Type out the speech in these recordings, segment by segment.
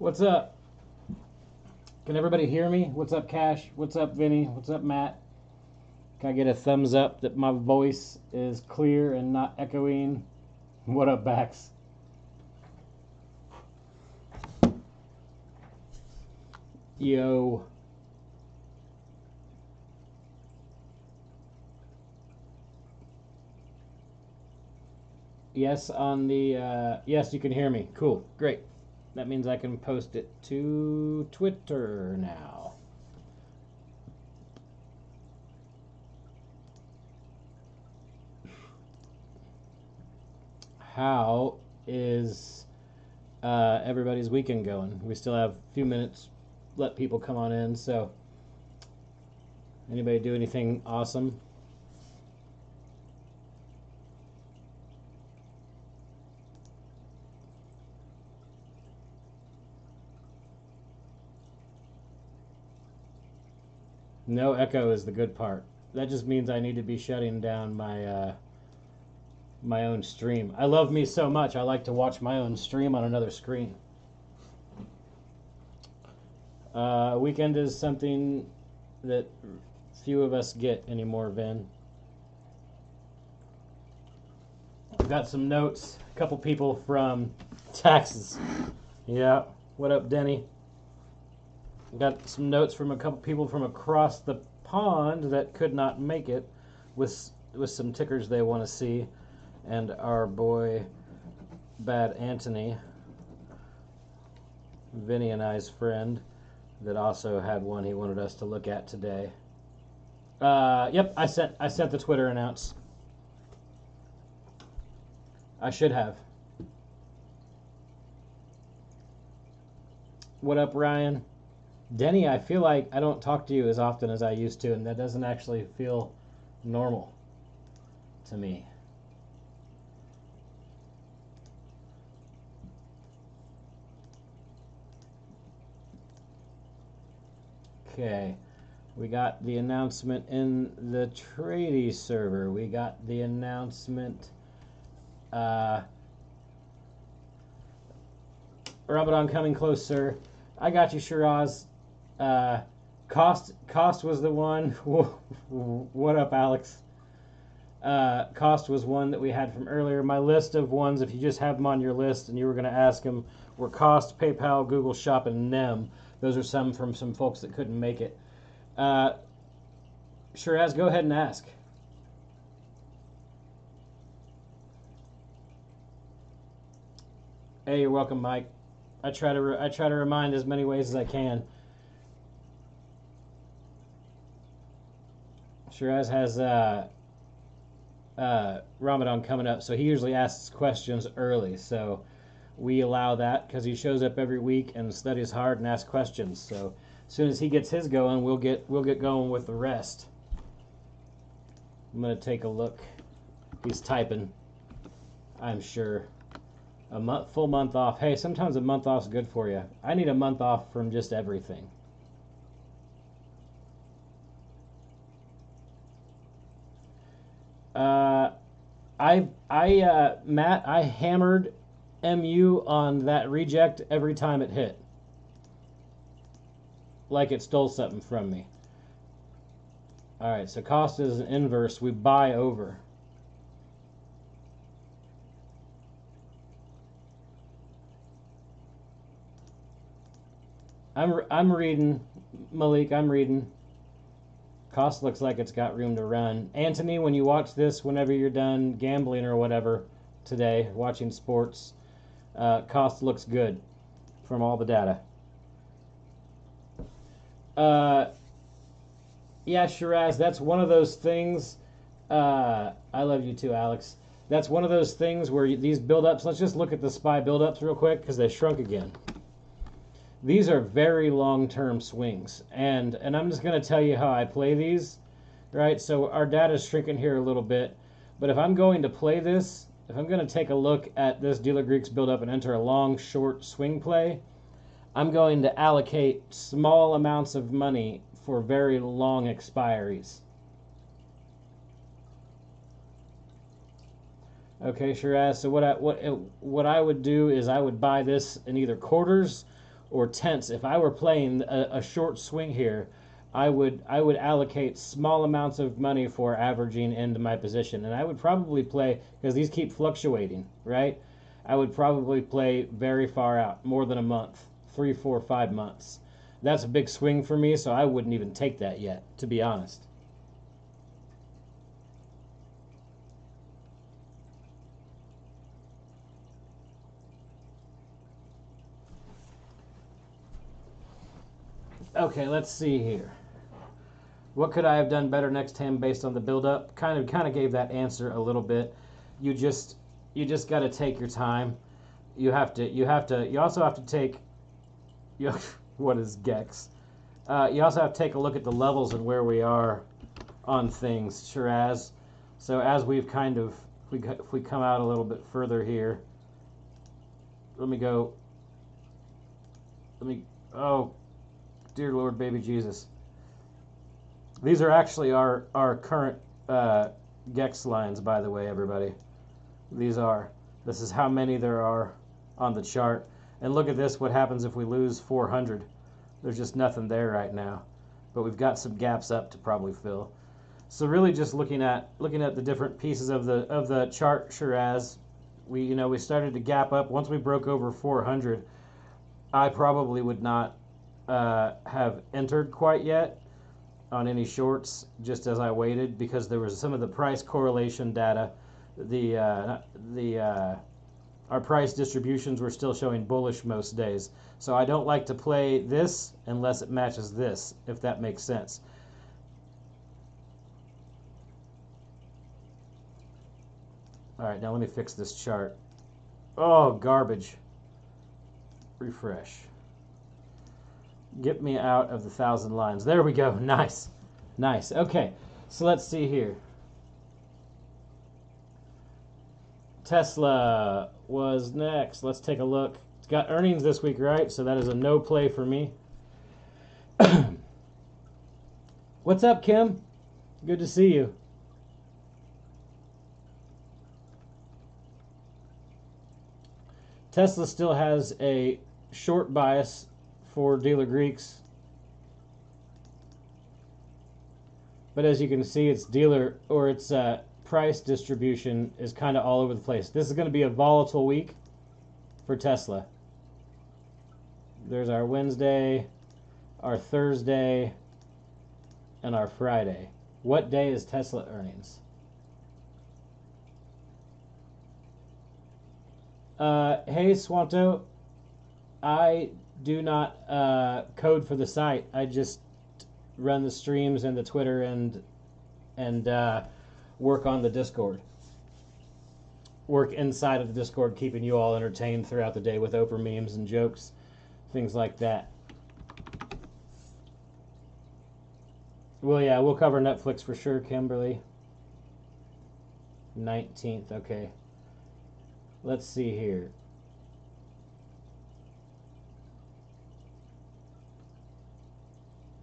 What's up? Can everybody hear me? What's up, Cash? What's up, Vinny? What's up, Matt? Can I get a thumbs up that my voice is clear and not echoing? What up, Bax? Yo. Yes, on the, yes, you can hear me. Cool, great. That means I can post it to Twitter now. How is everybody's weekend going? We still have a few minutes. Let people come on in. So, anybody do anything awesome? No echo is the good part. That just means I need to be shutting down my my own stream. I love me so much. I like to watch my own stream on another screen. Weekend is something that few of us get anymore, Vin. I've got some notes. A couple people from taxes. Yeah. What up, Denny? Got some notes from a couple people from across the pond that could not make it with some tickers they want to see. And our boy, Bad Anthony, Vinny and I's friend, that also had one he wanted us to look at today. Yep, I sent the Twitter announce. I should have. What up, Ryan? Denny, I feel like I don't talk to you as often as I used to, and that doesn't actually feel normal to me. Okay, we got the announcement in the Trady server. We got the announcement. Ramadan coming close, sir. I got you, Shiraz. Cost was the one. What up, Alex? Cost was one that we had from earlier. My list of ones, if you just have them on your list and you were going to ask them, were Cost, PayPal, Google Shop, and Nem. Those are some from some folks that couldn't make it. Shiraz, go ahead and ask. Hey, you're welcome, Mike. I try to remind as many ways as I can. Shiraz has Ramadan coming up, so he usually asks questions early. So we allow that because he shows up every week and studies hard and asks questions. So as soon as he gets his going, we'll get going with the rest. I'm gonna take a look. He's typing, I'm sure. Full month off. Hey, sometimes a month off is good for you. I need a month off from just everything. Matt, I hammered MU on that reject every time it hit. Like it stole something from me. Alright, so cost is an inverse. We buy over. I'm reading, Malik, I'm reading. Cost looks like it's got room to run. Anthony, when you watch this, whenever you're done gambling or whatever today, watching sports, cost looks good from all the data. Yeah, Shiraz, that's one of those things. I love you too, Alex. That's one of those things where these build-ups, let's just look at the SPY build-ups real quick because they shrunk again. These are very long-term swings, and I'm just going to tell you how I play these, right? So our data is shrinking here a little bit, but if I'm going to play this, if I'm going to take a look at this Dealer Greeks build-up and enter a long, short swing play, I'm going to allocate small amounts of money for very long expiries. Okay, Shiraz. So what I would do is I would buy this in either quarters or tenths. If I were playing a short swing here, I would allocate small amounts of money for averaging into my position, and I would probably play, because these keep fluctuating, right? I would probably play very far out, more than a month, 3, 4, 5 months. That's a big swing for me, so I wouldn't even take that yet, to be honest. Okay, let's see here. What could I have done better next hand based on the build-up? Kind of gave that answer a little bit. You just got to take your time. You also have to take. What is Gex? You also have to take a look at the levels and where we are on things, Shiraz. So as we've kind of, if we come out a little bit further here, oh, dear Lord, baby Jesus. These are actually our current Gex lines, by the way, everybody. This is how many there are on the chart. And look at this, what happens if we lose 400. There's just nothing there right now. But we've got some gaps up to probably fill. So really just looking at the different pieces of the chart, Shiraz, we started to gap up. Once we broke over 400, I probably would not have entered quite yet on any shorts, just as I waited, because there was some of the price correlation data. Our price distributions were still showing bullish most days. So I don't like to play this unless it matches this, if that makes sense. All right, now let me fix this chart. Oh, garbage. Refresh. Get me out of the 1,000 lines. There we go. Nice. Nice. Okay, so let's see here. Tesla was next. Let's take a look. It's got earnings this week, right? So that is a no play for me. What's up, Kim? Good to see you. Tesla still has a short bias for dealer Greeks, but as you can see, its price distribution is kind of all over the place. This is going to be a volatile week for Tesla. There's our Wednesday, our Thursday, and our Friday. What day is Tesla earnings? Hey, Swanto, I do not code for the site. I just run the streams and the Twitter and work on the Discord. Work inside of the Discord, keeping you all entertained throughout the day with Oprah memes and jokes, things like that. Well, yeah, we'll cover Netflix for sure, Kimberly. 19th, okay. Let's see here.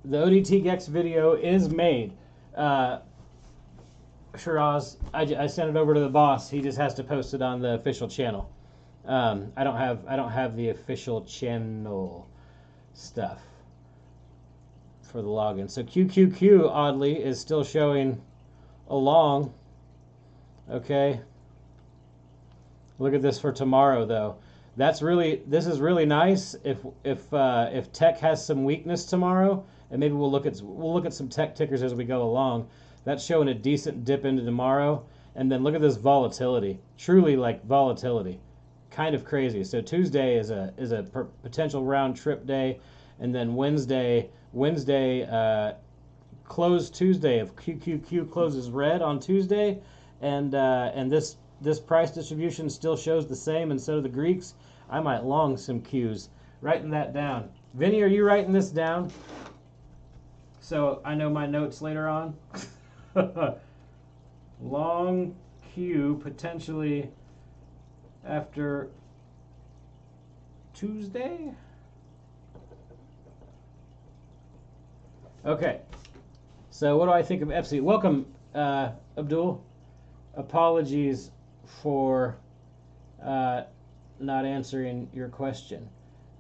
The ODT Gex video is made. Shiraz, I sent it over to the boss. He just has to post it on the official channel. I don't have the official channel stuff for the login. So QQQ oddly is still showing along. Okay. Look at this for tomorrow, though. This is really nice. If tech has some weakness tomorrow, and maybe we'll look at some tech tickers as we go along. That's showing a decent dip into tomorrow, and then look at this volatility. Truly, like, volatility, kind of crazy. So Tuesday is a potential round trip day, and then Wednesday close Tuesday. If QQQ closes red on Tuesday, and this price distribution still shows the same, and so do the Greeks, I might long some Qs. Writing that down. Vinny, are you writing this down? So I know my notes later on. Long Q potentially after Tuesday. Okay. So what do I think of FC? Welcome, Abdul. Apologies for not answering your question.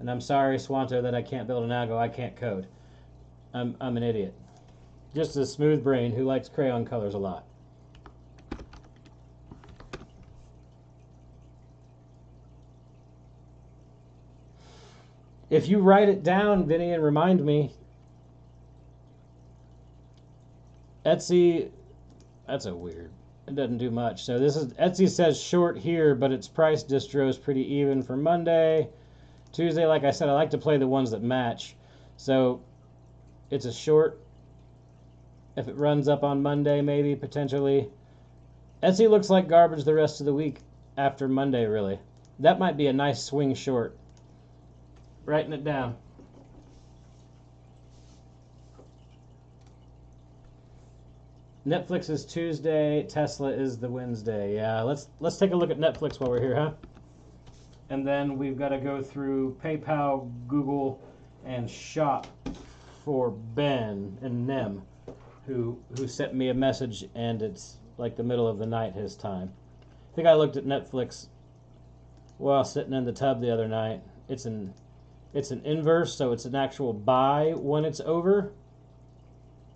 And I'm sorry, Swanto, that I can't build an algo. I can't code. I'm an idiot. Just a smooth brain who likes crayon colors a lot. If you write it down, Vinny, and remind me. Etsy, that's a weird. It doesn't do much. So this is, Etsy says short here, but its price distro is pretty even for Monday. Tuesday, like I said, I like to play the ones that match. So it's a short. If it runs up on Monday, maybe, potentially. Etsy looks like garbage the rest of the week after Monday, really. That might be a nice swing short. Writing it down. Netflix is Tuesday, Tesla is the Wednesday. Yeah, let's take a look at Netflix while we're here, huh? And then we've got to go through PayPal, Google, and Shop for Ben and Nem, who sent me a message, and it's like the middle of the night his time. I think I looked at Netflix while sitting in the tub the other night. It's an inverse, so it's an actual buy when it's over,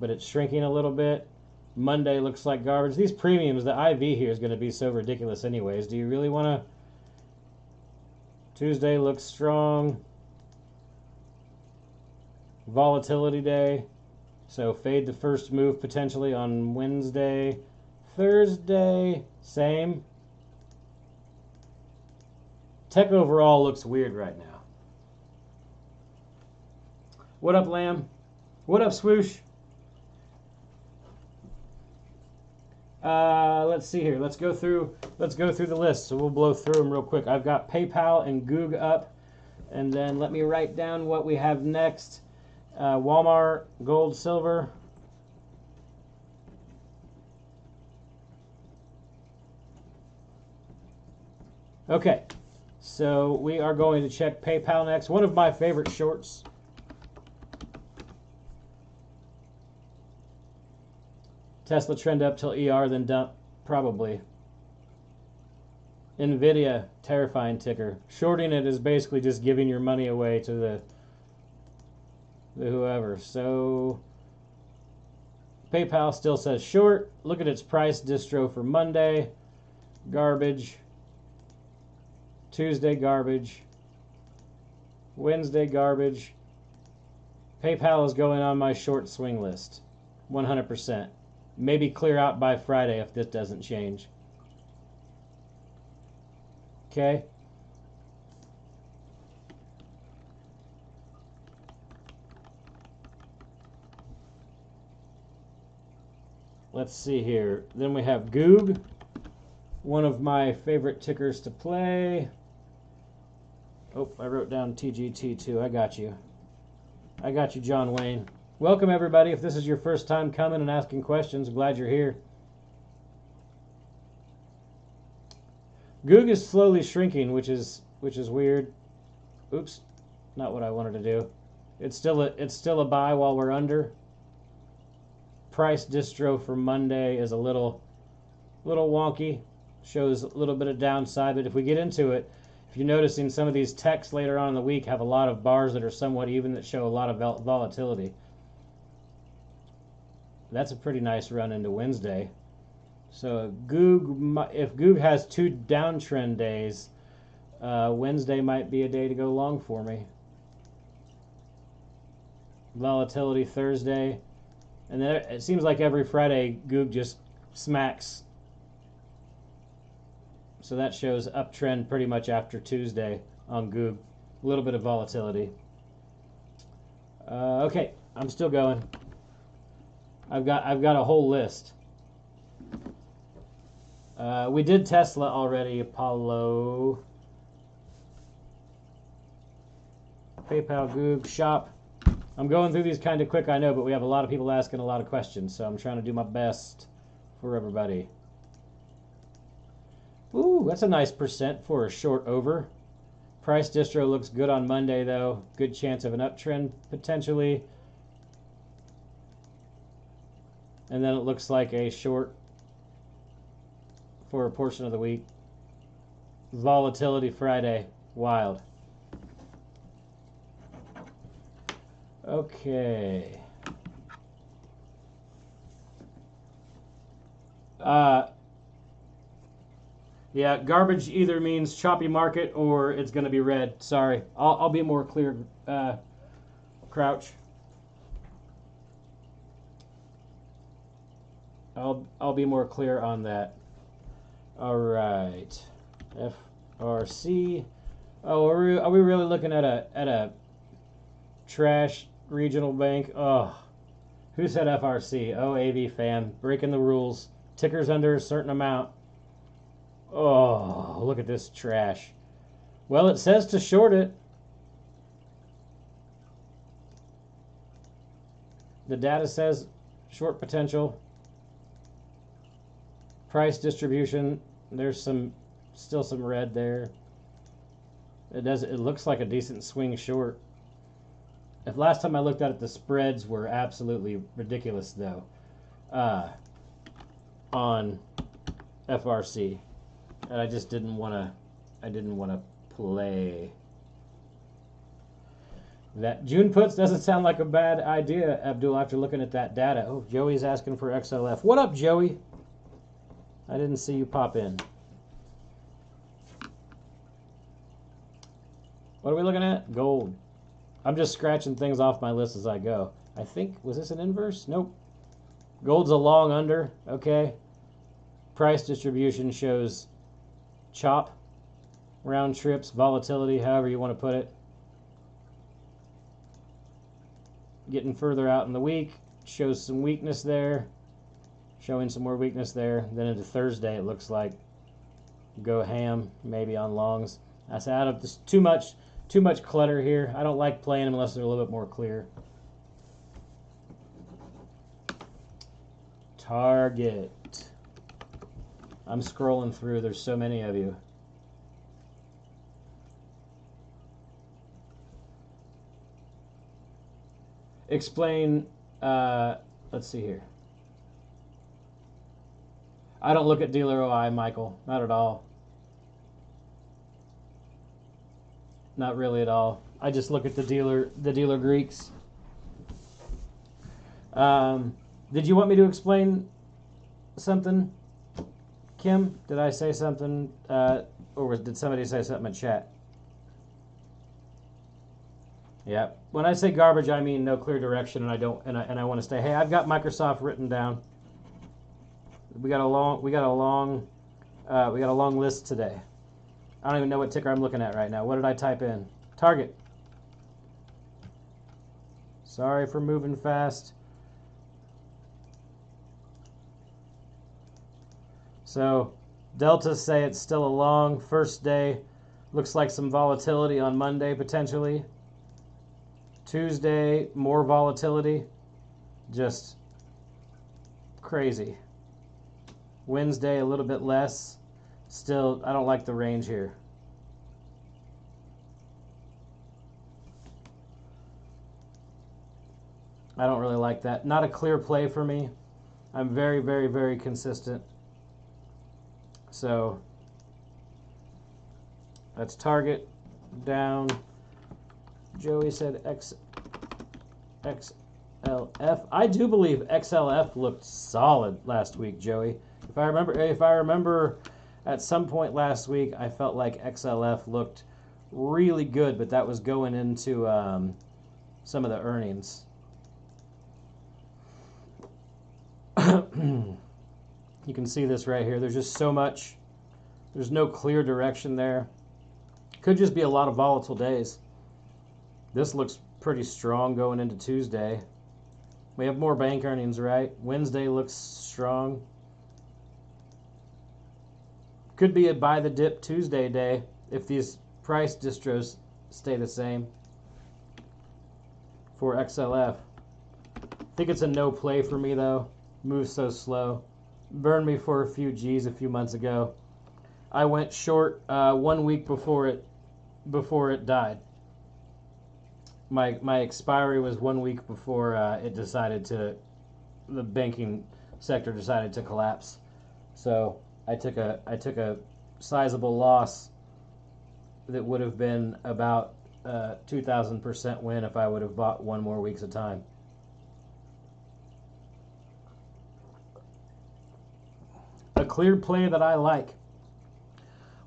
but it's shrinking a little bit. Monday looks like garbage. These premiums, the IV here is going to be so ridiculous anyways. Do you really want to? Tuesday looks strong. Volatility day. So fade the first move potentially on Wednesday. Thursday, same. Tech overall looks weird right now. What up, Lamb? What up, Swoosh? Let's see here. Let's go through the list. So we'll blow through them real quick. I've got PayPal and Goog up, and then let me write down what we have next. Walmart, gold, silver. Okay, so we are going to check PayPal next. One of my favorite shorts. Tesla trend up till ER, then dump, probably. Nvidia, terrifying ticker. Shorting it is basically just giving your money away to the whoever. So PayPal still says short. Look at its price distro for Monday. Garbage. Tuesday, garbage. Wednesday, garbage. PayPal is going on my short swing list. 100%. Maybe clear out by Friday if this doesn't change. Okay. Let's see here. Then we have Goog, one of my favorite tickers to play. Oh, I wrote down TGT2. I got you. I got you, John Wayne. Welcome, everybody. If this is your first time coming and asking questions, glad you're here. Goog is slowly shrinking, which is weird. Oops, not what I wanted to do. It's still a buy while we're under. Price distro for Monday is a little wonky. Shows a little bit of downside, but if we get into it, if you're noticing, some of these techs later on in the week have a lot of bars that are somewhat even that show a lot of volatility. That's a pretty nice run into Wednesday. So Goog, if Goog has 2 downtrend days, Wednesday might be a day to go long for me. Volatility Thursday, and then it seems like every Friday Goog just smacks. So that shows uptrend pretty much after Tuesday on Goog. A little bit of volatility. Okay, I'm still going. I've got a whole list. We did Tesla already, Apollo. PayPal, Goog, Shop. I'm going through these kind of quick, I know, but we have a lot of people asking a lot of questions, so I'm trying to do my best for everybody. Ooh, that's a nice percent for a short over. Price distro looks good on Monday, though. Good chance of an uptrend, potentially. And then it looks like a short for a portion of the week. Volatility Friday. Wild. Okay. Yeah, garbage either means choppy market or it's going to be red. Sorry. I'll be more clear, Crouch. I'll be more clear on that. All right. FRC. Oh, are we really looking at a trash regional bank? Oh, who said FRC? Oh, AV fan, breaking the rules. Tickers under a certain amount. Oh, look at this trash. Well, it says to short it. The data says short potential. Price distribution. There's still some red there. It looks like a decent swing short. If last time I looked at it, the spreads were absolutely ridiculous though. On FRC. And I just didn't want to play. That June puts doesn't sound like a bad idea, Abdul, after looking at that data. Oh, Joey's asking for XLF. What up, Joey? I didn't see you pop in. What are we looking at? Gold. I'm just scratching things off my list as I go. I think, was this an inverse? Nope. Gold's a long under, okay. Price distribution shows chop, round trips, volatility, however you want to put it. Getting further out in the week, shows some weakness there, showing some more weakness there. Then into Thursday, it looks like go ham, maybe on longs. I said, out of this too much clutter here. I don't like playing them unless they're a little bit more clear. Target. I'm scrolling through. There's so many of you. Explain. Let's see here. I don't look at dealer OI, Michael. Not at all. Not really at all. I just look at the dealer Greeks. Did you want me to explain something, Kim? Did I say something, or did somebody say something in chat? Yeah. When I say garbage, I mean no clear direction, and I want to stay. Hey, I've got Microsoft written down. We got a long list today. I don't even know what ticker I'm looking at right now. What did I type in? Target. Sorry for moving fast. So deltas say it's still a long first day. Looks like some volatility on Monday potentially. Tuesday, more volatility. Just crazy. Wednesday, a little bit less. Still, I don't like the range here. I don't really like that. Not a clear play for me. I'm very, very, very consistent. So that's target down. Joey said XLF. I do believe XLF looked solid last week, Joey. If I remember at some point last week, I felt like XLF looked really good, but that was going into some of the earnings. You can see this right here. There's just so much. There's no clear direction there. Could just be a lot of volatile days. This looks pretty strong going into Tuesday. We have more bank earnings, right? Wednesday looks strong. Could be a buy the dip Tuesday day if these price distros stay the same for XLF. I think it's a no play for me though. Moves so slow. Burned me for a few G's a few months ago. I went short 1 week before it died. My expiry was 1 week before the banking sector decided to collapse. So I took a sizable loss that would have been about 2,000% win if I would have bought one more week's of time. A clear play that I like.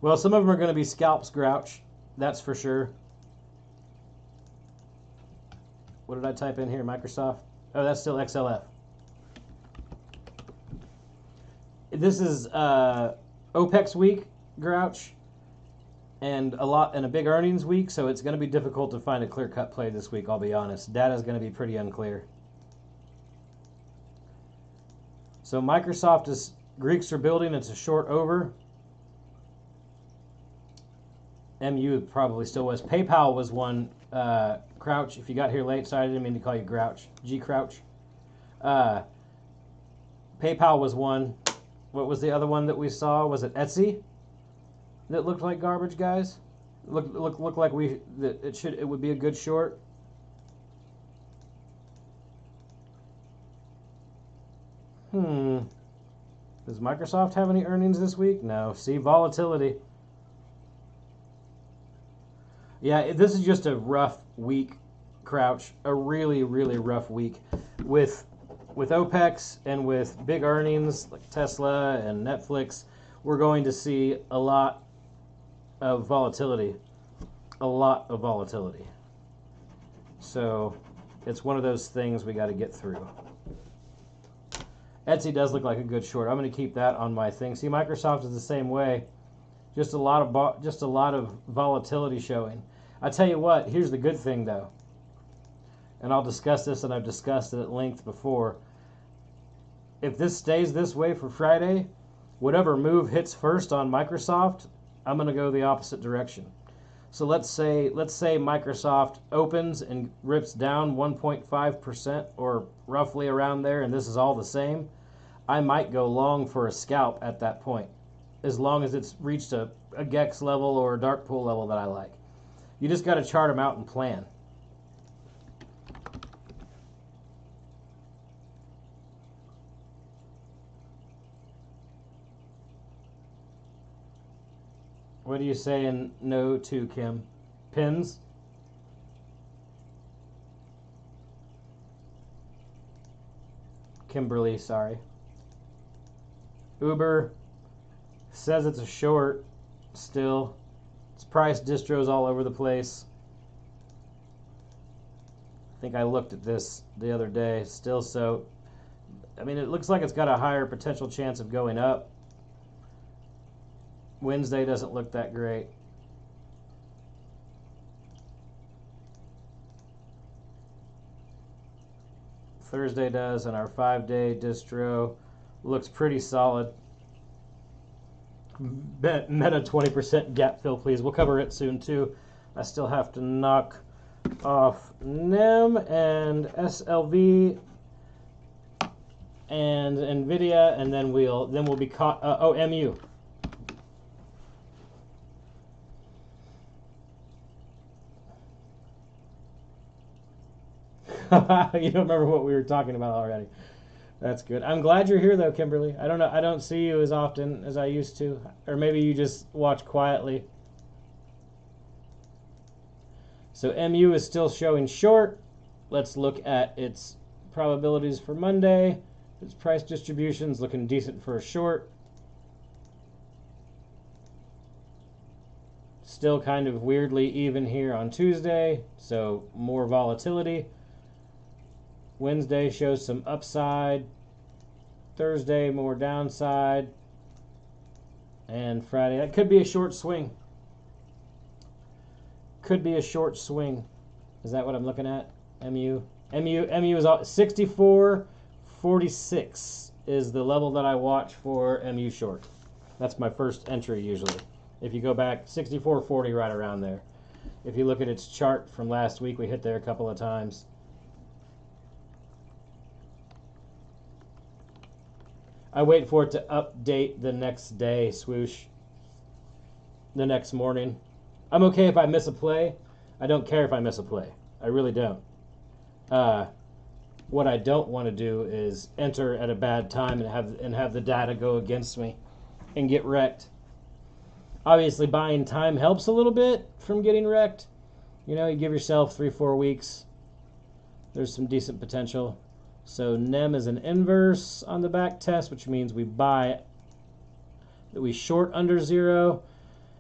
Well, some of them are going to be scalps, Grouch. That's for sure. What did I type in here? Microsoft? Oh, that's still XLF. This is OPEX week, Grouch, and a big earnings week, so it's going to be difficult to find a clear-cut play this week, I'll be honest. Data's going to be pretty unclear. So Microsoft is, Greeks are building, it's a short over. MU probably still was. PayPal was one, Crouch, if you got here late, sorry I didn't mean to call you Grouch. G Crouch. PayPal was one. What was the other one that we saw? Was it Etsy? That looked like garbage, guys? Looked like it would be a good short. Does Microsoft have any earnings this week? No. See, volatility. Yeah, this is just a rough week, Crouch. A really, really rough week with OPEX and with big earnings like Tesla and Netflix. We're going to see a lot of volatility. A lot of volatility. So it's one of those things we got to get through. Etsy does look like a good short. I'm going to keep that on my thing. See, Microsoft is the same way. Just a lot of volatility showing. I tell you what, here's the good thing though. And I'll discuss this, and I've discussed it at length before. If this stays this way for Friday, whatever move hits first on Microsoft, I'm going to go the opposite direction. So let's say Microsoft opens and rips down 1.5% or roughly around there, and this is all the same. I might go long for a scalp at that point, as long as it's reached a GEX level or a dark pool level that I like. You just got to chart them out and plan. What are you saying no to, Kim? Pins? Kimberly, sorry. Uber says it's a short still. It's price distros all over the place. I think I looked at this the other day. Still so. I mean, it looks like it's got a higher potential chance of going up. Wednesday doesn't look that great. Thursday does, and our 5-day distro looks pretty solid. Meta 20% gap fill, please. We'll cover it soon too. I still have to knock off NEM and SLV and Nvidia, and then we'll be caught. MU. You don't remember what we were talking about already. That's good. I'm glad you're here though, Kimberly. I don't know. I don't see you as often as I used to, or maybe you just watch quietly. So MU is still showing short. Let's look at its probabilities for Monday. Its price distribution's looking decent for a short. Still kind of weirdly even here on Tuesday, so more volatility. Wednesday shows some upside. Thursday, more downside. And Friday, that could be a short swing. Could be a short swing. Is that what I'm looking at? MU is 64.46 is the level that I watch for MU short. That's my first entry usually. If you go back, 64.40 right around there. If you look at its chart from last week, we hit there a couple of times. I wait for it to update the next day, swoosh. The next morning. I'm okay if I miss a play. I don't care if I miss a play. I really don't. What I don't want to do is enter at a bad time and have the data go against me and get wrecked. Obviously, buying time helps a little bit from getting wrecked, You know, you give yourself 3-4 weeks. There's some decent potential. So NEM is an inverse on the back test, which means we short under 0,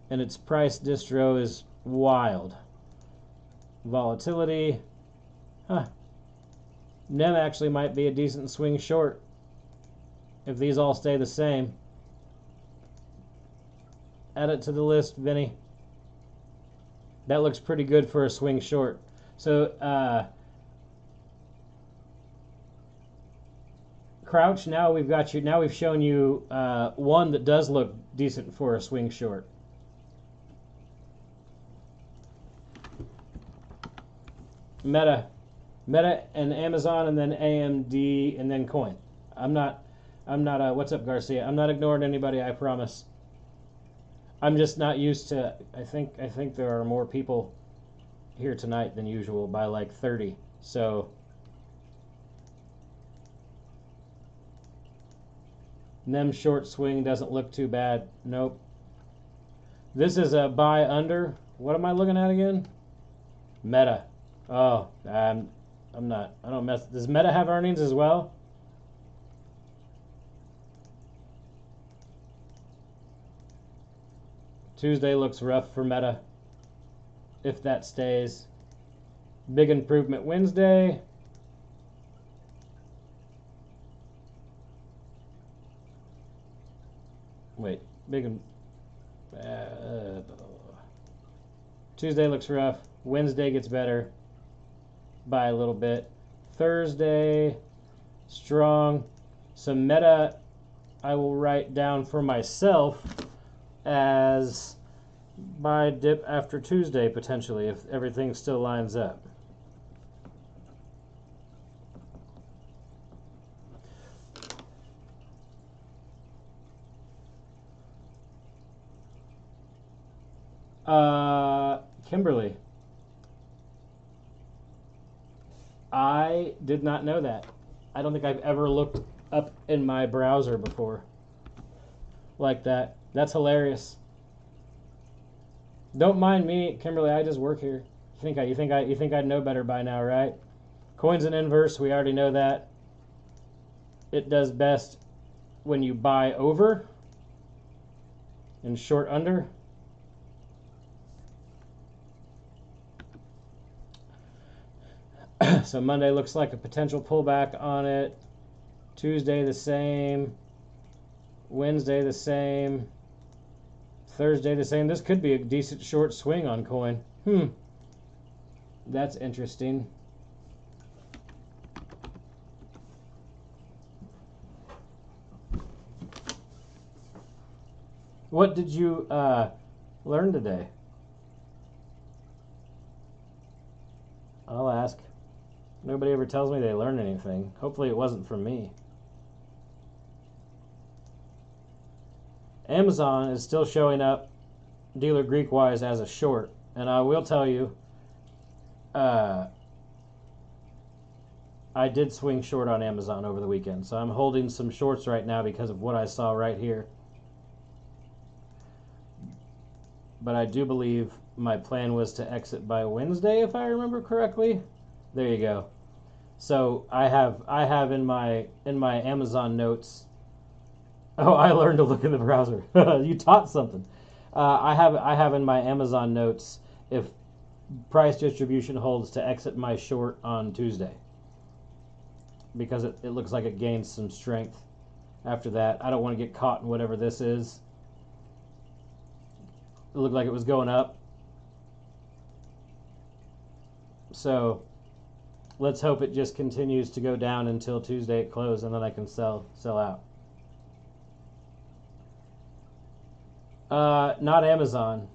and its price distro is wild. Volatility. NEM actually might be a decent swing short if these all stay the same. Add it to the list, Vinny. That looks pretty good for a swing short. So Crouch, now we've got you. Now we've shown you one that does look decent for a swing short. Meta and Amazon, and then AMD, and then Coin. I'm not. What's up, Garcia? I'm not ignoring anybody. I promise. I'm just not used to. I think there are more people here tonight than usual by like 30. So NEM short swing doesn't look too bad. Nope. This is a buy under. What am I looking at again? Meta. Oh, I'm not. I don't mess. Does Meta have earnings as well? Tuesday looks rough for Meta, if that stays. Big improvement Wednesday. Wait, Tuesday looks rough. Wednesday gets better by a little bit. Thursday, strong. So Meta, I will write down for myself as buy dip after Tuesday, potentially, if everything still lines up. Kimberly, I did not know that. I don't think I've ever looked up in my browser before like that. That's hilarious. Don't mind me, Kimberly. I just work here. You think I'd know better by now, right? Coin's an inverse. We already know that. It does best when you buy over and short under. So Monday looks like a potential pullback on it. Tuesday the same. Wednesday the same. Thursday the same. This could be a decent short swing on Coin. That's interesting. What did you learn today? I'll ask. Nobody ever tells me they learned anything. Hopefully it wasn't from me. Amazon is still showing up dealer Greek-wise as a short. And I will tell you, I did swing short on Amazon over the weekend. So I'm holding some shorts right now because of what I saw right here. But I do believe my plan was to exit by Wednesday, if I remember correctly. There you go. So I have in my Amazon notes. Oh, I learned to look in the browser. You taught something. I have in my Amazon notes if price distribution holds to exit my short on Tuesday, because it looks like it gains some strength after that. I don't want to get caught in whatever this is. It looked like it was going up. So let's hope it just continues to go down until Tuesday at close, and then I can sell out. Not Amazon.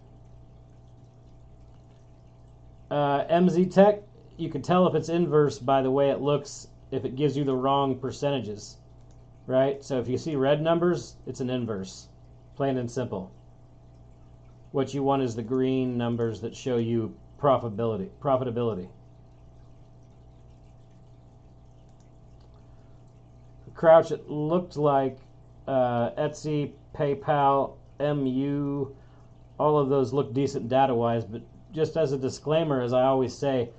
MZ Tech, you can tell if it's inverse by the way it looks, if it gives you the wrong percentages, right? So if you see red numbers, it's an inverse, plain and simple. What you want is the green numbers that show you profitability. Crouch, it looked like Etsy, PayPal, MU, all of those look decent data-wise, but just as a disclaimer, as I always say,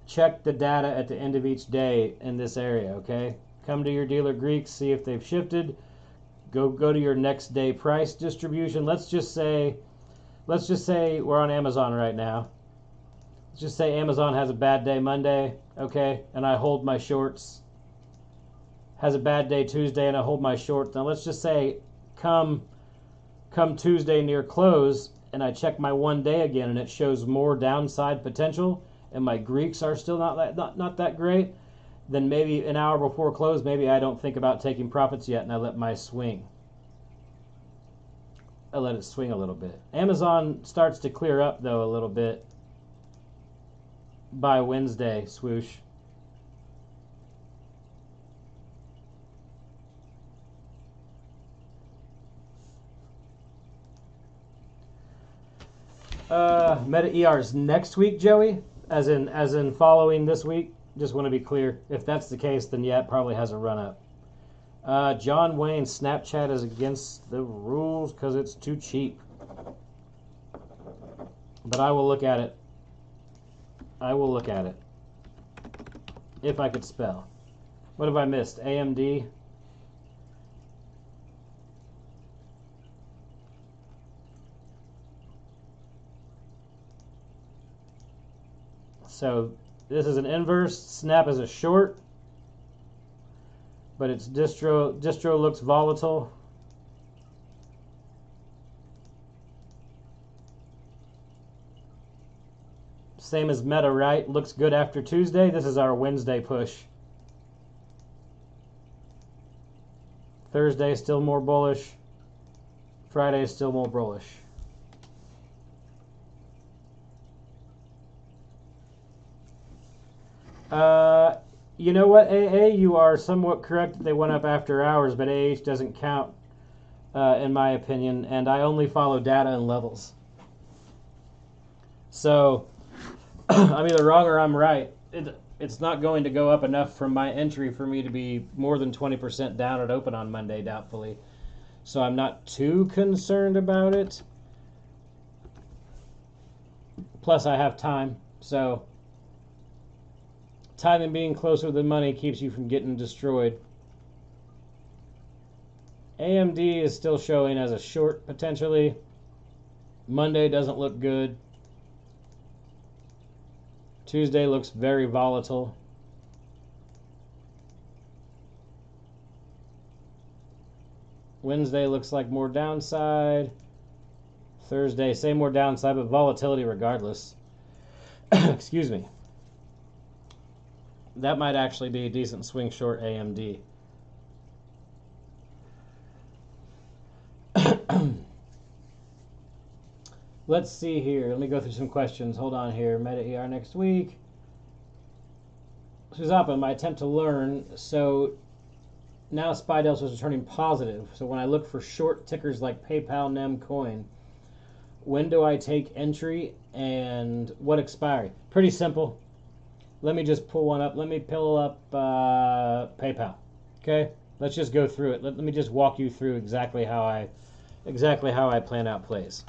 check the data at the end of each day in this area, okay? Come to your dealer Greeks, see if they've shifted. Go to your next day price distribution. Let's just say we're on Amazon right now. Let's just say Amazon has a bad day Monday, okay, and I hold my shorts. Has a bad day Tuesday and I hold my shorts. Now let's just say come Tuesday near close and I check my one day again and it shows more downside potential and my Greeks are still not that great, then maybe an hour before close, maybe I don't think about taking profits yet and I let my swing. I let it swing a little bit. Amazon starts to clear up though a little bit by Wednesday, swoosh. Meta ER's next week, Joey, as in following this week. Just want to be clear. If that's the case, then yeah, it probably has a run up. John Wayne, Snapchat is against the rules because it's too cheap. But I will look at it. I will look at it. If I could spell. What have I missed? AMD. So this is an inverse. Snap is a short. But its distro looks volatile. Same as Meta, right? Looks good after Tuesday. This is our Wednesday push. Thursday still more bullish. Friday still more bullish. You know what, AA? You are somewhat correct. They went up after hours, but AH doesn't count, in my opinion, and I only follow data and levels. So, I'm either wrong or I'm right. It's not going to go up enough from my entry for me to be more than 20% down at open on Monday, doubtfully. So I'm not too concerned about it. Plus, I have time, so time and being closer than money keeps you from getting destroyed. AMD is still showing as a short, potentially. Monday doesn't look good. Tuesday looks very volatile. Wednesday looks like more downside. Thursday, same more downside, but volatility regardless. Excuse me. That might actually be a decent swing short AMD. Let's see here. Let me go through some questions. Hold on here. Meta ER next week. Suzapa, my attempt to learn. So now SPY Delta is turning positive. So when I look for short tickers like PayPal, NEM, Coin, when do I take entry and what expiry? Pretty simple. Let me just pull one up. Let me pull up PayPal. Okay, let's just go through it. Let me just walk you through exactly how I plan out plays.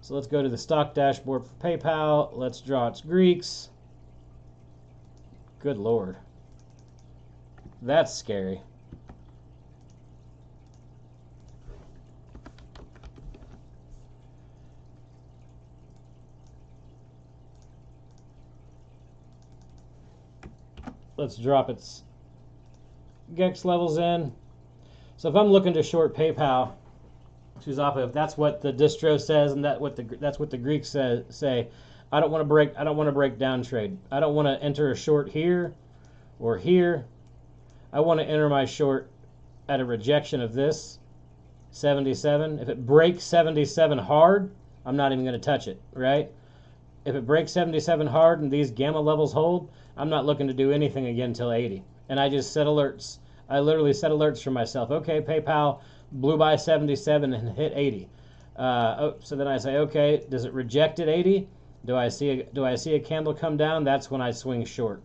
So let's go to the stock dashboard for PayPal. Let's draw its Greeks. Good Lord, that's scary. Let's drop its GEX levels in. So if I'm looking to short PayPal, if that's what the distro says and that's what the Greeks say, I don't want to break down trade. I don't want to enter a short here or here. I want to enter my short at a rejection of this 77. If it breaks 77 hard, I'm not even going to touch it, right? If it breaks 77 hard and these gamma levels hold, I'm not looking to do anything again until 80. And I just set alerts. I literally set alerts for myself. Okay, PayPal blew by 77 and hit 80. So then I say, okay, does it reject at 80? Do I see a candle come down? That's when I swing short.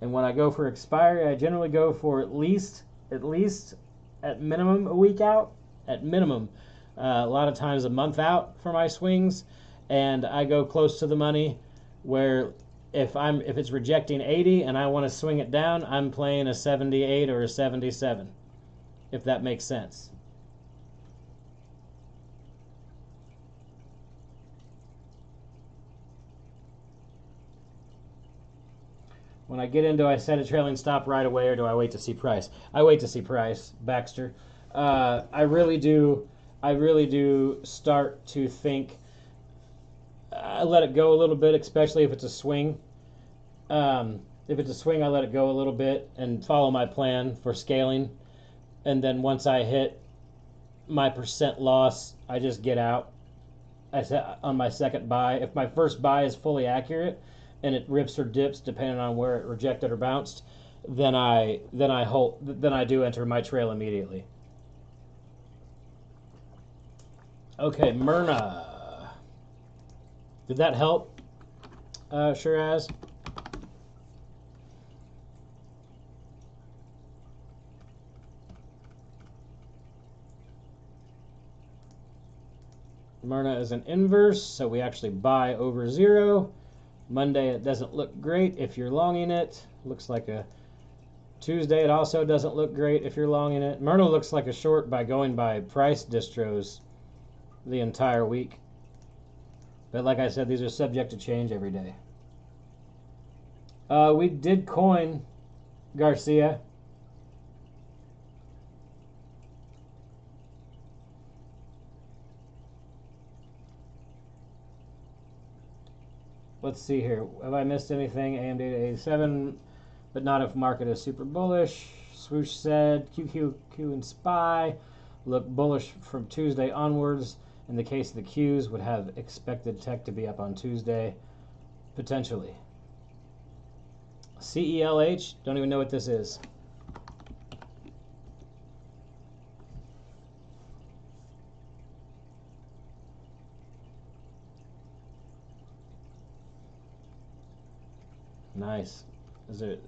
And when I go for expiry, I generally go for at least at minimum a week out. At minimum, a lot of times a month out for my swings. and I go close to the money, where if it's rejecting 80 and I want to swing it down, I'm playing a 78 or a 77, if that makes sense. When I get into, I set a trailing stop right away, or do I wait to see price? I wait to see price, Baxter. I really do start to think. I let it go a little bit, especially if it's a swing. If it's a swing, I let it go a little bit and follow my plan for scaling. And then once I hit my percent loss, I just get out. I set on my second buy. If my first buy is fully accurate and it rips or dips depending on where it rejected or bounced, then I do enter my trail immediately. Okay, Myrna. Did that help? Sure as. Myrna is an inverse, so we actually buy over 0. Monday, it doesn't look great if you're longing it. Looks like a Tuesday. It also doesn't look great if you're longing it. Myrna looks like a short by going by price distros the entire week. But like I said, these are subject to change every day. We did coin Garcia. Let's see here. Have I missed anything? AMD to 87, but not if market is super bullish. Swoosh said QQQ and SPY look bullish from Tuesday onwards. In the case of the Qs, would have expected tech to be up on Tuesday, potentially. CELH, don't even know what this is. Nice. Is it?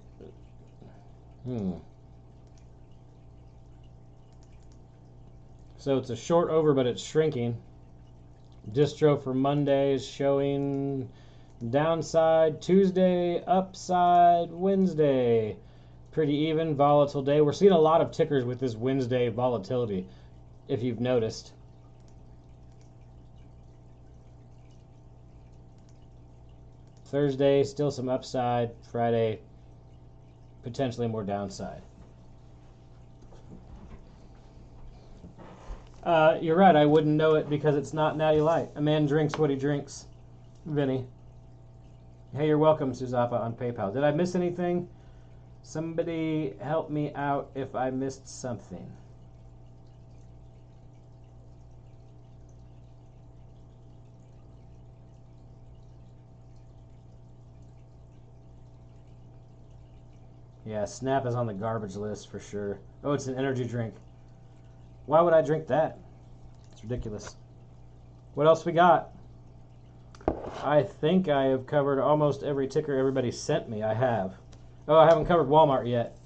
So it's a short over, but it's shrinking. Distro for Monday is showing downside. Tuesday, upside. Wednesday, pretty even. Volatile day. We're seeing a lot of tickers with this Wednesday volatility, if you've noticed. Thursday, still some upside. Friday, potentially more downside. You're right, I wouldn't know it because it's not Natty Light. A man drinks what he drinks. Vinny. Hey, you're welcome, Suzapa, on PayPal. Did I miss anything? Somebody help me out if I missed something. Yeah, Snap is on the garbage list for sure. Oh, it's an energy drink. Why would I drink that? It's ridiculous. What else we got? I think I have covered almost every ticker everybody sent me. I have. Oh, I haven't covered Walmart yet.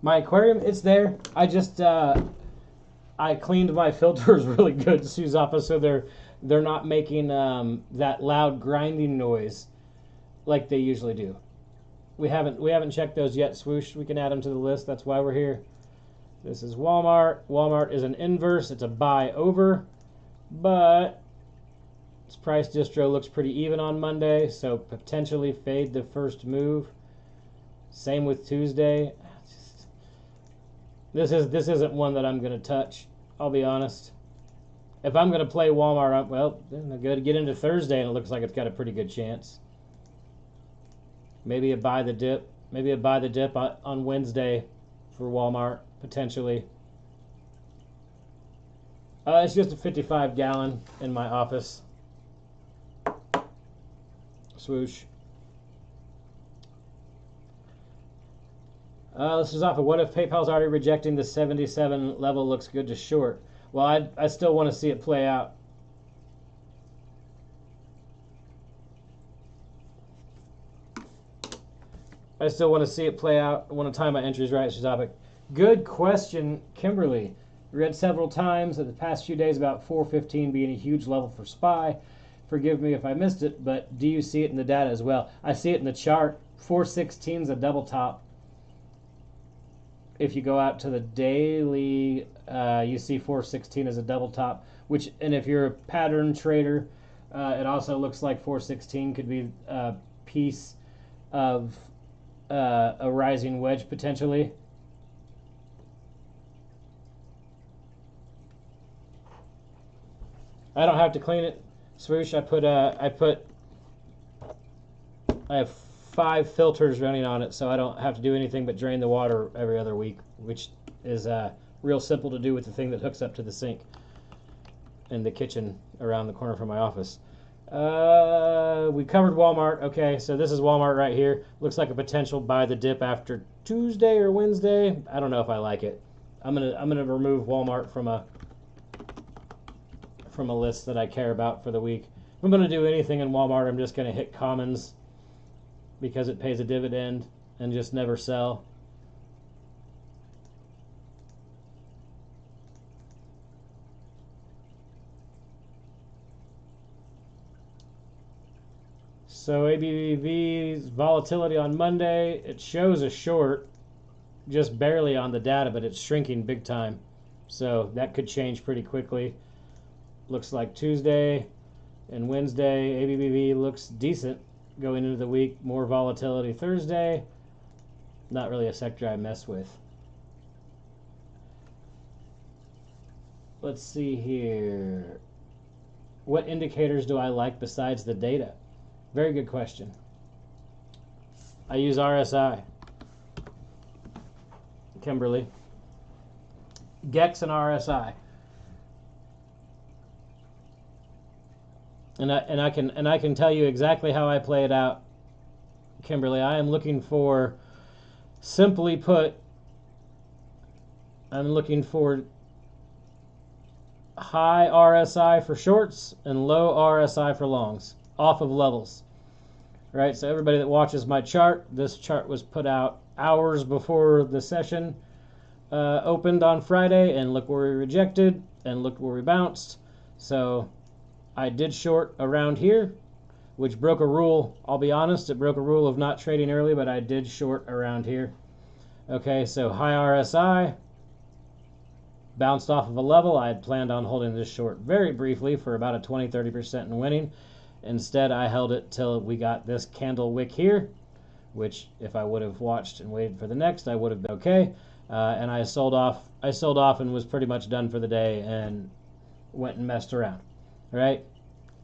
My aquarium, it's there. I just I cleaned my filters really good, Suzapa, so they're not making that loud grinding noise like they usually do. We haven't checked those yet, Swoosh. We can add them to the list. That's why we're here. This is Walmart. Walmart is an inverse. It's a buy over, but its price distro looks pretty even on Monday, so potentially fade the first move. Same with Tuesday. This isn't one that I'm going to touch, I'll be honest. If I'm going to play Walmart, well, then I got to get into Thursday, and it looks like it's got a pretty good chance. Maybe a buy the dip. Maybe a buy the dip on Wednesday for Walmart, potentially. It's just a 55-gallon in my office. Swoosh. This is off of what if PayPal's already rejecting the 77 level looks good to short? Well, I still want to see it play out. I still want to see it play out. I want to time my entries right, Shazabik. Good question, Kimberly. Read several times in the past few days about 415 being a huge level for SPY. Forgive me if I missed it, but do you see it in the data as well? I see it in the chart. 416 is a double top. If you go out to the daily, you see 416 as a double top. And if you're a pattern trader, it also looks like 416 could be a piece of a rising wedge potentially. I don't have to clean it, Swoosh. I have 5 filters running on it, so I don't have to do anything but drain the water every other week, which is real simple to do with the thing that hooks up to the sink in the kitchen around the corner from my office. We covered Walmart. Okay, so this is Walmart right here. Looks like a potential buy the dip after Tuesday or Wednesday. I don't know if I like it. I'm gonna remove Walmart from a list that I care about for the week. If I'm gonna do anything in Walmart, I'm just gonna hit commons because it pays a dividend and just never sell. So ABBV's volatility on Monday, it shows a short just barely on the data, but it's shrinking big time. So that could change pretty quickly. Looks like Tuesday and Wednesday, ABBV looks decent going into the week. More volatility Thursday. Not really a sector I mess with. Let's see here. What indicators do I like besides the data? Very good question. I use RSI. Kimberly. GEX and RSI. And I can tell you exactly how I play it out, Kimberly. I am looking for, simply put, I'm looking for high RSI for shorts and low RSI for longs, off of levels. Right, so everybody that watches my chart, this chart was put out hours before the session opened on Friday, and look where we rejected, and look where we bounced. So I did short around here, which broke a rule. I'll be honest, it broke a rule of not trading early, but I did short around here. Okay, so high RSI, bounced off of a level. I had planned on holding this short very briefly for about a 20-30% and winning. Instead, I held it till we got this candle wick here, which if I would have watched and waited for the next, I would have been okay. And I sold off and was pretty much done for the day and went and messed around. Right?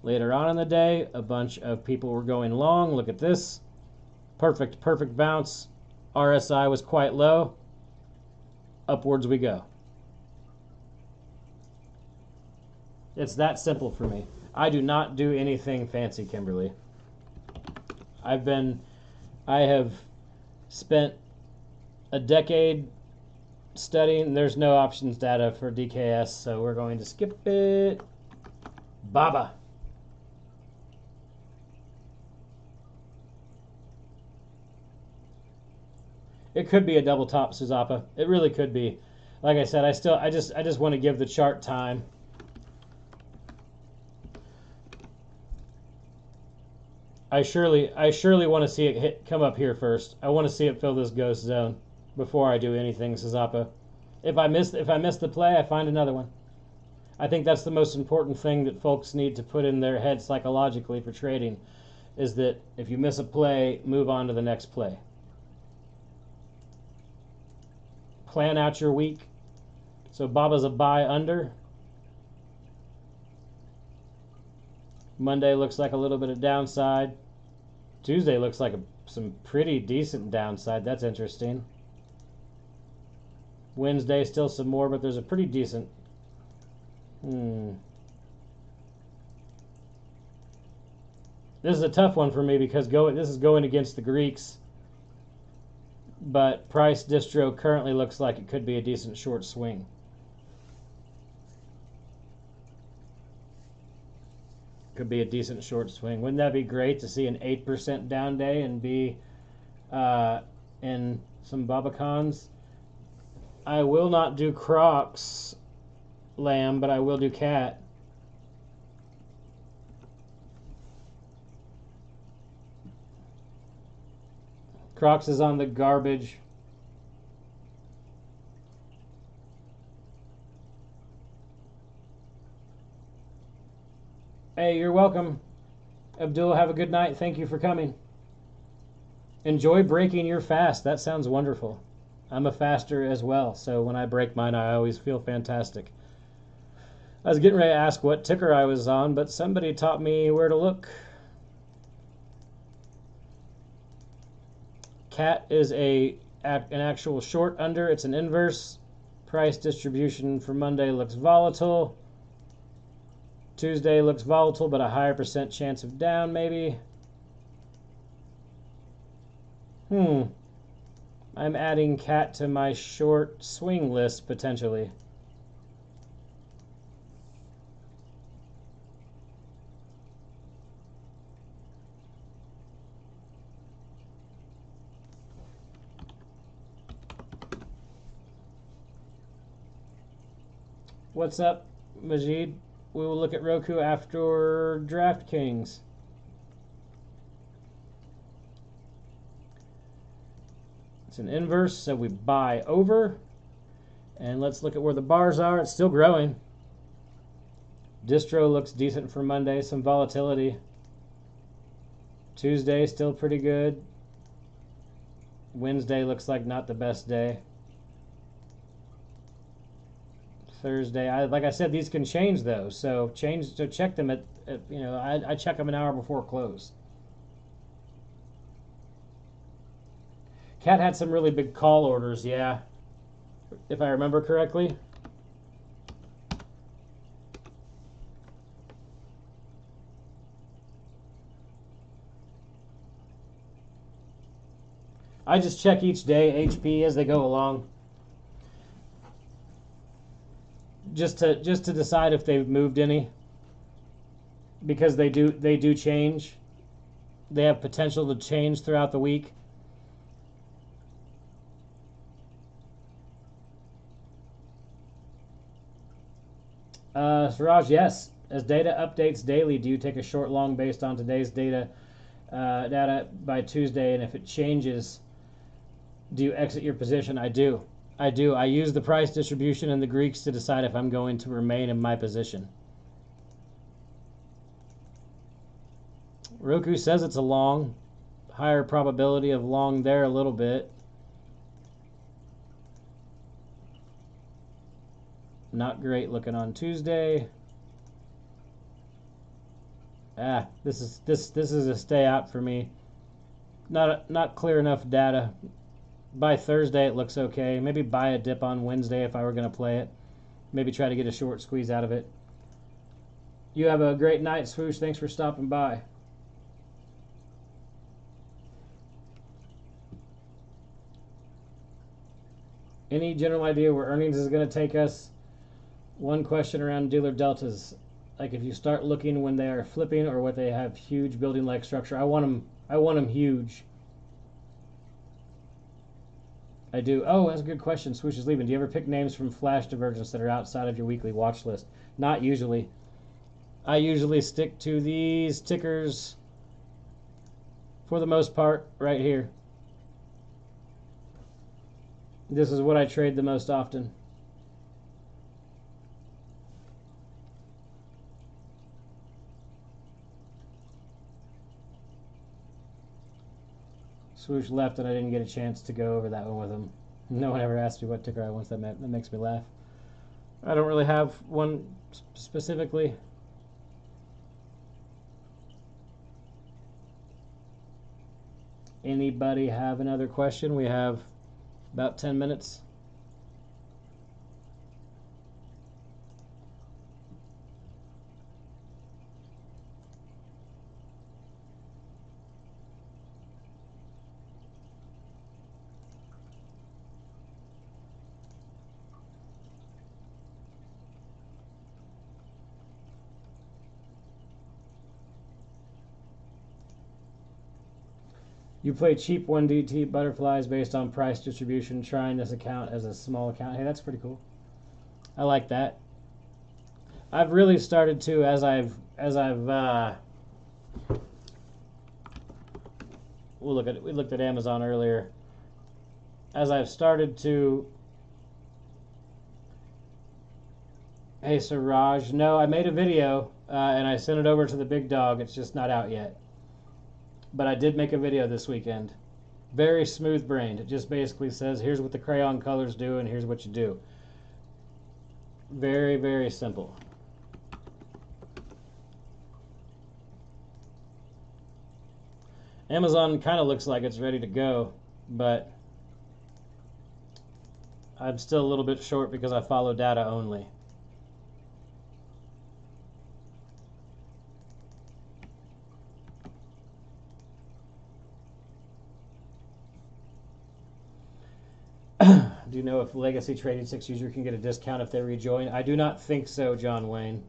Later on in the day, a bunch of people were going long. Look at this. Perfect bounce. RSI was quite low. Upwards we go. It's that simple for me. I do not do anything fancy, Kimberly. I have spent a decade studying. There's no options data for DKS, so we're going to skip it. Baba. It could be a double top, Suzapa. It really could be. Like I said, I just want to give the chart time. I surely want to see it come up here first. I want to see it fill this ghost zone before I do anything, Suzapa. If I miss the play, I find another one. I think that's the most important thing that folks need to put in their head psychologically for trading, is that if you miss a play, move on to the next play. Plan out your week. So Baba's a buy under. Monday looks like a little bit of downside. Tuesday looks like some pretty decent downside. That's interesting. Wednesday still some more, but there's a pretty decent. This is a tough one for me because this is going against the Greeks. But price distro currently looks like it could be a decent short swing. Could be a decent short swing. Wouldn't that be great to see an 8% down day and be and some Babacons. I will not do Crocs, Lamb, but I will do Cat. Crocs is on the garbage. Hey, you're welcome. Abdul, have a good night. Thank you for coming. Enjoy breaking your fast. That sounds wonderful. I'm a faster as well, so when I break mine, I always feel fantastic. I was getting ready to ask what ticker I was on, but somebody taught me where to look. Cat is an actual short under. It's an inverse. Price distribution for Monday looks volatile. Tuesday looks volatile, but a higher percent chance of down, maybe. I'm adding Cat to my short swing list, potentially. What's up, Majid? We will look at Roku after DraftKings. It's an inverse, so we buy over. And let's look at where the bars are. It's still growing. Distro looks decent for Monday, some volatility. Tuesday, still pretty good. Wednesday looks like not the best day. Thursday, like I said, these can change though. So check them at I check them an hour before close. Cat had some really big call orders, yeah, if I remember correctly. I just check each day HP as they go along, just to decide if they've moved any, because they do change. They have potential to change throughout the week. Siraj, yes. As data updates daily, do you take a short long based on today's data by Tuesday? And if it changes, do you exit your position? I do. I use the price distribution and the Greeks to decide if I'm going to remain in my position. Roku says it's a long. Higher probability of long there a little bit. Not great looking on Tuesday. This is a stay out for me. Not clear enough data. By Thursday it looks okay. Maybe buy a dip on Wednesday if I were going to play it. Maybe try to get a short squeeze out of it. You have a great night, Swoosh. Thanks for stopping by. Any general idea where earnings is going to take us? One question around dealer deltas. Like if you start looking when they are flipping or what they have huge building-like structure. I want them huge. I do. Oh, that's a good question. Swoosh is leaving. Do you ever pick names from Flash Divergence that are outside of your weekly watch list? Not usually. I usually stick to these tickers for the most part right here. This is what I trade the most often. Swoosh left and I didn't get a chance to go over that one with him. No one ever asked me what ticker I want. That makes me laugh. I don't really have one specifically. Anybody have another question? We have about 10 minutes. You play cheap 1DT butterflies based on price distribution, trying this account as a small account. Hey, that's pretty cool. I like that. I've really started to, as I've we looked at Amazon earlier. As I've started to, hey Siraj, no, I made a video and I sent it over to the big dog. It's just not out yet. But I did make a video this weekend. Very smooth brained. It just basically says, here's what the crayon colors do and here's what you do. Very, very simple. Amazon kind of looks like it's ready to go, but I'm still a little bit short because I follow data only. Do you know if Legacy Trady 6 user can get a discount if they rejoin? I do not think so, John Wayne.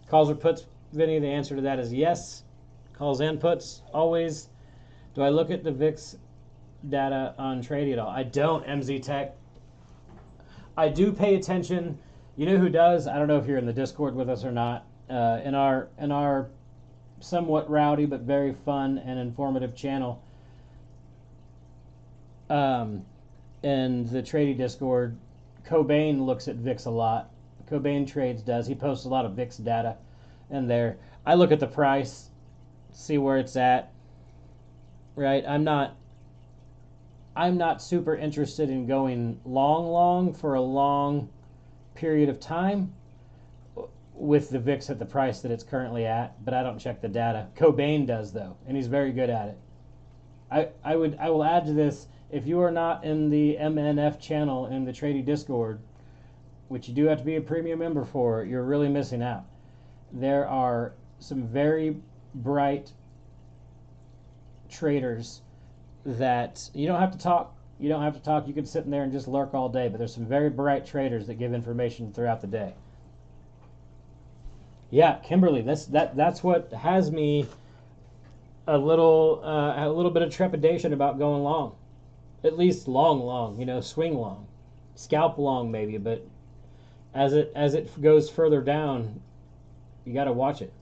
Calls or puts, Vinny, the answer to that is yes. Calls and puts, always. Do I look at the VIX data on Trady at all? I don't, MZ Tech. I do pay attention. You know who does? I don't know if you're in the Discord with us or not. In our somewhat rowdy but very fun and informative channel, in the Trady Discord, Cobain looks at VIX a lot. Cobain Trades does. He posts a lot of VIX data in there. I look at the price, see where it's at. Right? I'm not super interested in going long for a long period of time with the VIX at the price that it's currently at, but I don't check the data. Cobain does though, and he's very good at it. I will add to this, if you are not in the MNF channel in the Trady Discord, which you do have to be a premium member for, you're really missing out. There are some very bright traders that you don't have to talk. You don't have to talk. You can sit in there and just lurk all day, but there's some very bright traders that give information throughout the day. Yeah, Kimberly, that's what has me a little bit of trepidation about going long. At least long, swing long, scalp long maybe, but as it goes further down, you got to watch it.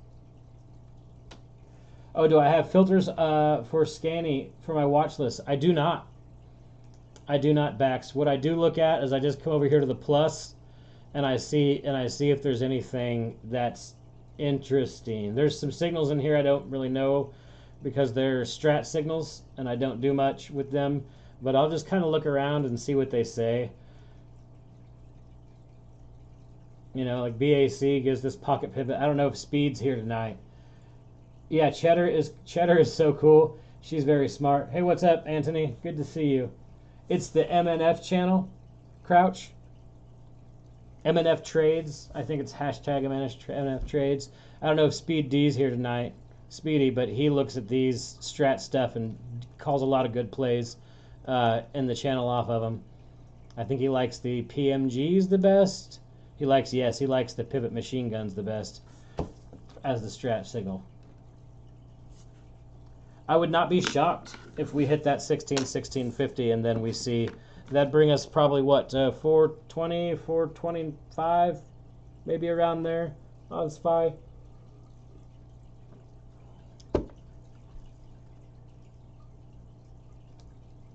Oh, do I have filters for scanning for my watch list? I do not. I do not, Bax. What I do look at is I just come over here to the plus, and I see if there's anything that's interesting. There's some signals in here I don't really know because they're strat signals, and I don't do much with them. But I'll just kind of look around and see what they say. Like BAC gives this pocket pivot. I don't know if Speed's here tonight. Yeah, Cheddar is so cool. She's very smart. Hey, what's up, Anthony? Good to see you. It's the MNF channel, Crouch. MNF Trades. I think it's hashtag MNF Trades. I don't know if Speed D's here tonight, Speedy, but he looks at these strat stuff and calls a lot of good plays in the channel off of them. I think he likes the PMGs the best. He likes the pivot machine guns the best as the strat signal. I would not be shocked if we hit that 1650 and then we see that bring us probably what 420, 425, maybe around there on SPY.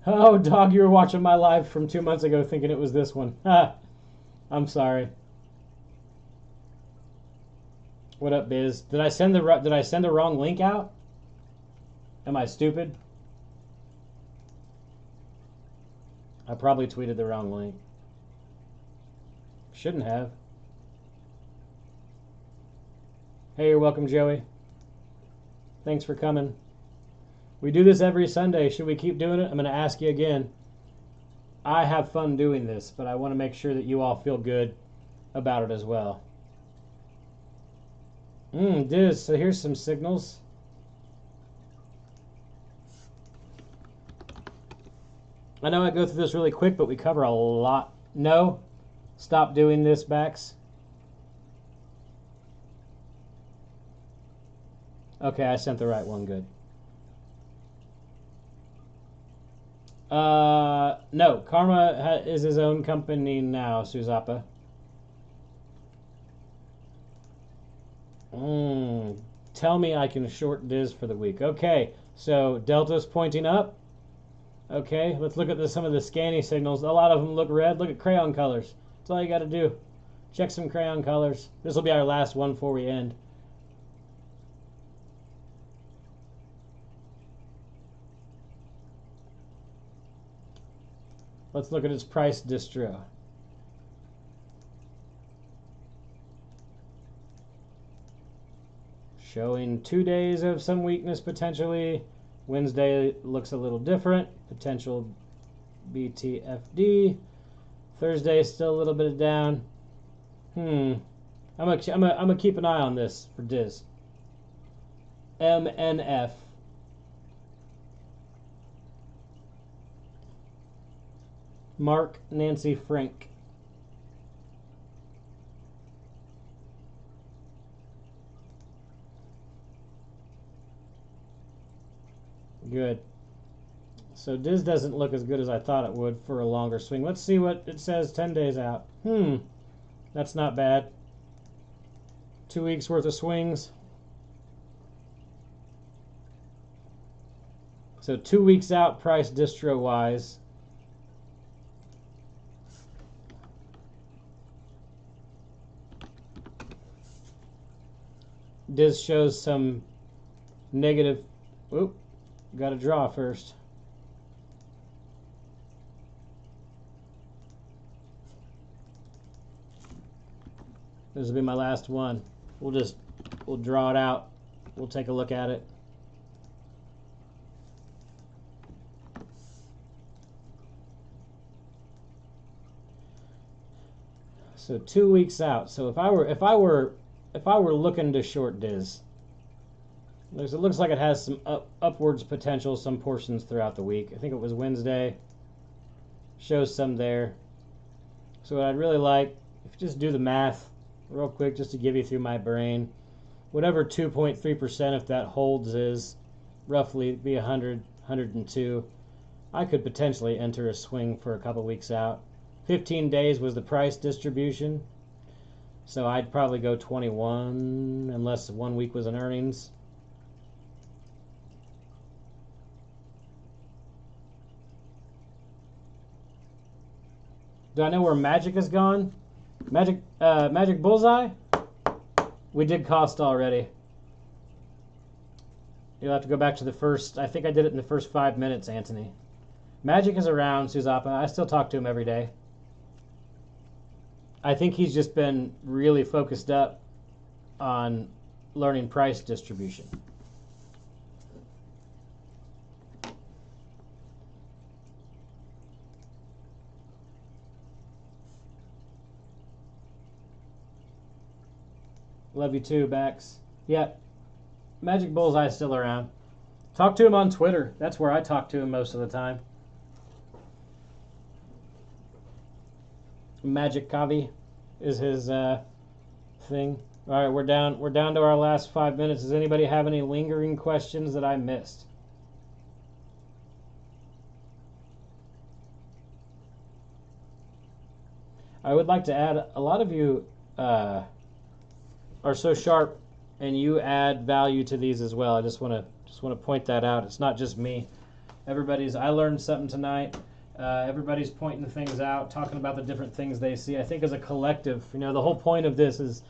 Oh, dog, you were watching my live from 2 months ago thinking it was this one. I'm sorry. What up, Biz? Did I send the wrong link out? Am I stupid? I probably tweeted the wrong link. Shouldn't have. Hey, you're welcome, Joey. Thanks for coming. We do this every Sunday. Should we keep doing it? I'm going to ask you again. I have fun doing this, but I want to make sure that you all feel good about it as well. Diz, so here's some signals. I know I go through this really quick, but we cover a lot. No? Stop doing this, Bax. Okay, I sent the right one. Good. No, Karma is his own company now, Suzapa. Tell me I can short Diz for the week. Okay, so Delta's pointing up. Okay, let's look at some of the scanning signals. A lot of them look red. Look at crayon colors. That's all you got to do. Check some crayon colors. This will be our last one before we end. Let's look at its price distro. Showing 2 days of some weakness potentially. Wednesday looks a little different. Potential BTFD. Thursday is still a little bit down. I'm gonna keep an eye on this for Diz. MNF. Mark Nancy Frank. Good. So Diz doesn't look as good as I thought it would for a longer swing. Let's see what it says 10 days out. That's not bad. 2 weeks worth of swings. So 2 weeks out price distro wise. Diz shows some negative. Oop, got to draw first. This will be my last one. We'll draw it out. We'll take a look at it. So 2 weeks out. So if I were looking to short Diz, it looks like it has some upwards potential, some portions throughout the week. I think it was Wednesday. Shows some there. So what I'd really like, if you just do the math real quick, just to give you through my brain, whatever 2.3%, if that holds, is roughly be 100, 102. I could potentially enter a swing for a couple weeks out. 15 days was the price distribution. So I'd probably go 21 unless 1 week was in earnings. Do I know where Magic has gone? Magic Bullseye? We did cost already. You'll have to go back to the first. I think I did it in the first 5 minutes, Anthony. Magic is around, Suzapa. I still talk to him every day. I think he's just been really focused up on learning price distribution. Love you too, Bax. Yeah, Magic Bullseye's still around. Talk to him on Twitter. That's where I talk to him most of the time. Magic Kavi is his thing. All right, we're down to our last 5 minutes. Does anybody have any lingering questions that I missed? I would like to add, a lot of you are so sharp, and you add value to these as well. I just want to point that out. It's not just me. I learned something tonight. Everybody's pointing things out, talking about the different things they see. I think as a collective, the whole point of this is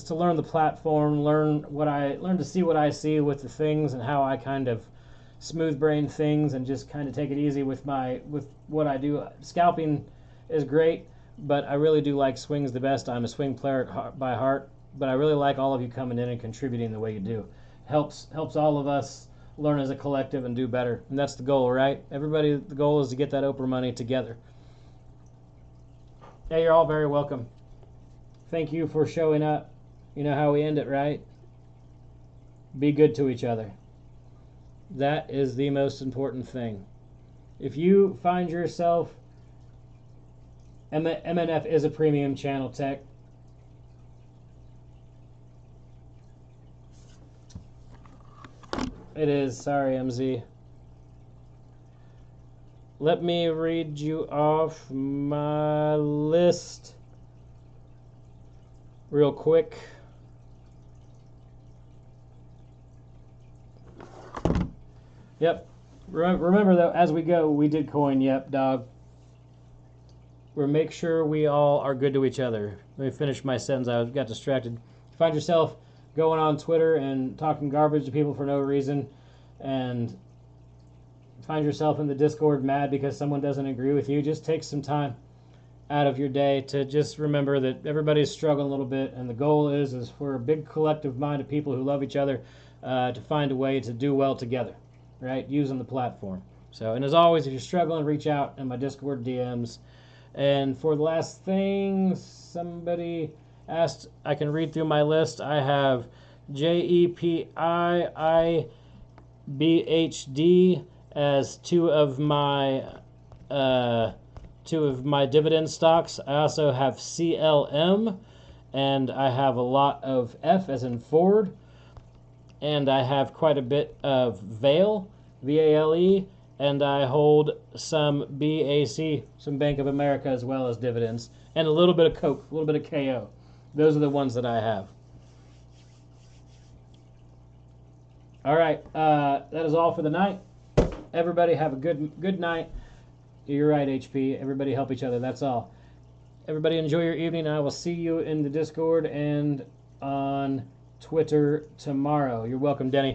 to learn the platform, learn to see what I see with the things and how I kind of smooth brain things and just kind of take it easy with what I do. Scalping is great, but I really do like swings the best. I'm a swing player by heart, but I really like all of you coming in and contributing the way you do. Helps all of us learn as a collective and do better. And that's the goal, right? Everybody, the goal is to get that Oprah money together. Hey, you're all very welcome. Thank you for showing up. You know how we end it, right? Be good to each other. That is the most important thing. If you find yourself, MNF is a premium channel tech. It is. Sorry, MZ. let me read you off my list real quick. Yep. Remember though, as we go, we did coin. Yep, dog. We'll make sure we all are good to each other. Let me finish my sentence. I got distracted. Find yourself going on Twitter and talking garbage to people for no reason, and find yourself in the Discord mad because someone doesn't agree with you. Just take some time out of your day to just remember that everybody's struggling a little bit, and the goal is for a big collective mind of people who love each other to find a way to do well together, right? Using the platform. So, and as always, if you're struggling, reach out in my Discord DMs. And for the last thing, somebody asked, I can read through my list. I have JEPIIBHD as two of my dividend stocks. I also have CLM, and I have a lot of F as in Ford, and I have quite a bit of Vale, VALE, and I hold some BAC, some Bank of America, as well as dividends, and a little bit of Coke, a little bit of KO. Those are the ones that I have. All right, that is all for the night. Everybody have a good night. You're right, HP. Everybody help each other. That's all. Everybody enjoy your evening. I will see you in the Discord and on Twitter tomorrow. You're welcome, Denny.